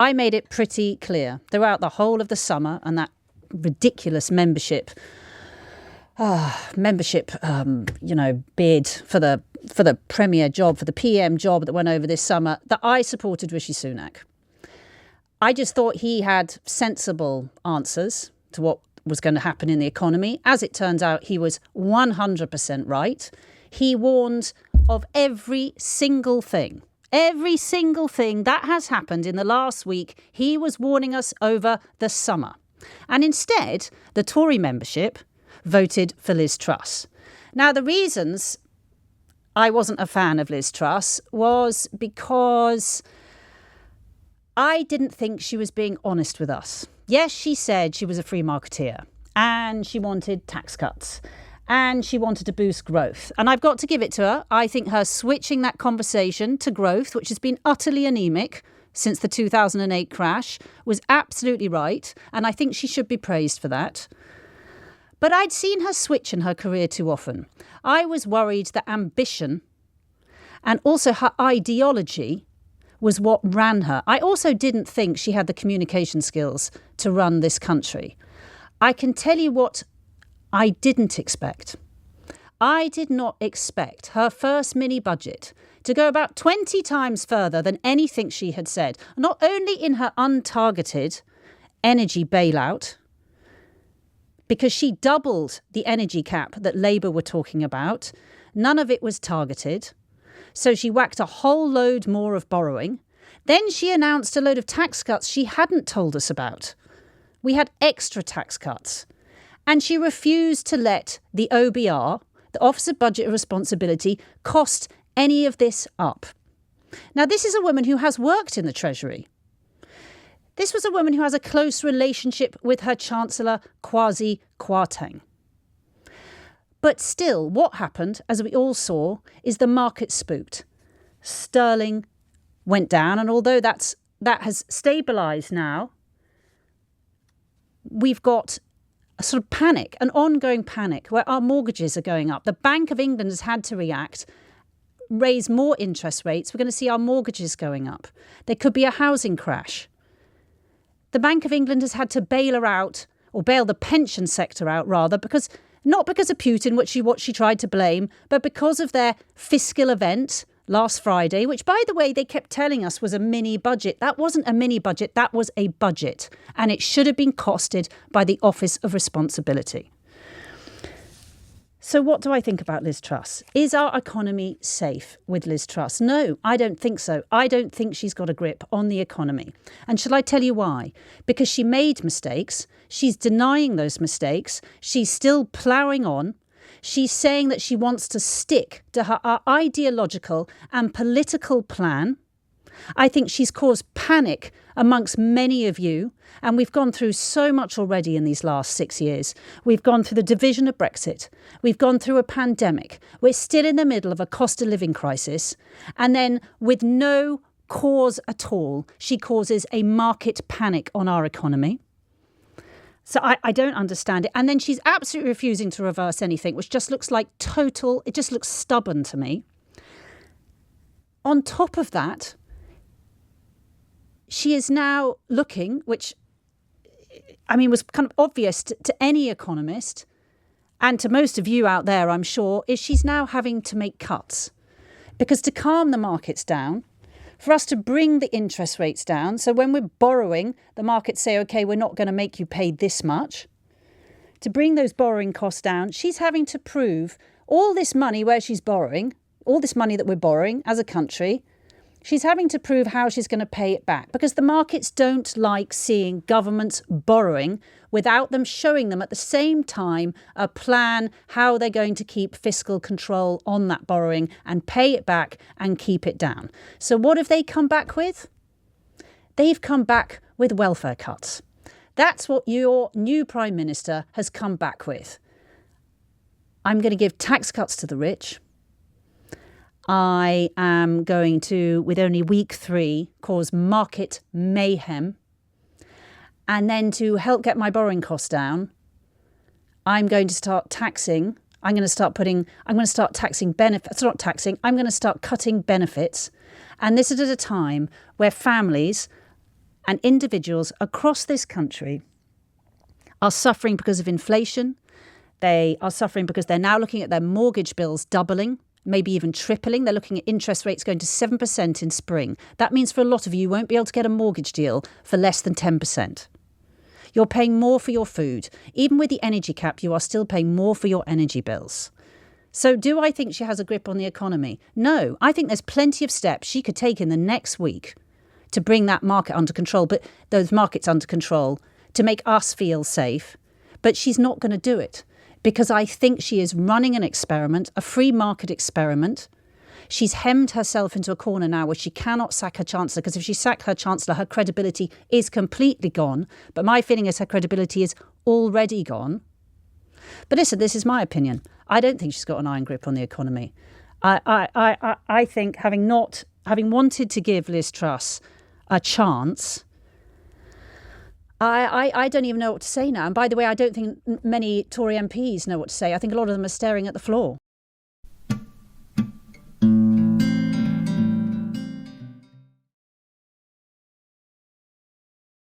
I made it pretty clear throughout the whole of the summer and that ridiculous membership bid for the premier job, for the PM job that went over this summer, that I supported Rishi Sunak. I just thought he had sensible answers to what was going to happen in the economy. As it turns out, he was 100% right. He warned of every single thing that has happened in the last week. He was warning us over the summer. And instead, the Tory membership voted for Liz Truss. Now, the reasons I wasn't a fan of Liz Truss was because I didn't think she was being honest with us. Yes, she said she was a free marketeer and she wanted tax cuts and she wanted to boost growth. And I've got to give it to her. I think her switching that conversation to growth, which has been utterly anemic since the 2008 crash, was absolutely right. And I think she should be praised for that. But I'd seen her switch in her career too often. I was worried that ambition and also her ideology was what ran her. I also didn't think she had the communication skills to run this country. I can tell you what I didn't expect. I did not expect her first mini budget to go about 20 times further than anything she had said, not only in her untargeted energy bailout, because she doubled the energy cap that Labour were talking about. None of it was targeted. So she whacked a whole load more of borrowing. Then she announced a load of tax cuts she hadn't told us about. We had extra tax cuts. And she refused to let the OBR, the Office of Budget and Responsibility, cost any of this up. Now, this is a woman who has worked in the Treasury. This was a woman who has a close relationship with her Chancellor Kwasi Kwarteng. But still, what happened, as we all saw, is the market spooked. Sterling went down, and although that has stabilised now, we've got a sort of panic, an ongoing panic, where our mortgages are going up. The Bank of England has had to react, raise more interest rates. We're going to see our mortgages going up. There could be a housing crash. The Bank of England has had to bail her out, or bail the pension sector out rather, not because of Putin, what she tried to blame, but because of their fiscal event last Friday, which, by the way, they kept telling us was a mini budget. That wasn't a mini budget, that was a budget. And it should have been costed by the Office of Responsibility. So what do I think about Liz Truss? Is our economy safe with Liz Truss? No, I don't think so. I don't think she's got a grip on the economy. And shall I tell you why? Because she made mistakes. She's denying those mistakes. She's still ploughing on. She's saying that she wants to stick to her ideological and political plan. I think she's caused panic amongst many of you. And we've gone through so much already in these last 6 years. We've gone through the division of Brexit. We've gone through a pandemic. We're still in the middle of a cost of living crisis. And then with no cause at all, she causes a market panic on our economy. So I don't understand it. And then she's absolutely refusing to reverse anything, which just looks like it just looks stubborn to me. On top of that, she is now looking, which, was kind of obvious to any economist and to most of you out there, I'm sure, is she's now having to make cuts. Because to calm the markets down, for us to bring the interest rates down, so when we're borrowing, the markets say, OK, we're not going to make you pay this much. To bring those borrowing costs down, she's having to prove all this money where she's borrowing, all this money that we're borrowing as a country, she's having to prove how she's going to pay it back, because the markets don't like seeing governments borrowing without them showing them at the same time a plan how they're going to keep fiscal control on that borrowing and pay it back and keep it down. So what have they come back with? They've come back with welfare cuts. That's what your new Prime Minister has come back with. I'm going to give tax cuts to the rich. I am going to, with only week 3, cause market mayhem. And then to help get my borrowing costs down, I'm going to start taxing. I'm going to start taxing benefits. Not taxing. I'm going to start cutting benefits. And this is at a time where families And individuals across this country are suffering because of inflation. They are suffering because they're now looking at their mortgage bills doubling, maybe even tripling. They're looking at interest rates going to 7% in spring. That means for a lot of you won't be able to get a mortgage deal for less than 10%. You're paying more for your food. Even with the energy cap, you are still paying more for your energy bills. So do I think she has a grip on the economy? No, I think there's plenty of steps she could take in the next week to bring that market under control, but those markets under control, to make us feel safe. But she's not going to do it because I think she is running an experiment, a free market experiment. She's hemmed herself into a corner now where she cannot sack her Chancellor, because if she sacks her Chancellor, her credibility is completely gone. But my feeling is her credibility is already gone. But listen, this is my opinion. I don't think she's got an iron grip on the economy. I think having wanted to give Liz Truss a chance, I don't even know what to say now. And by the way, I don't think many Tory MPs know what to say. I think a lot of them are staring at the floor.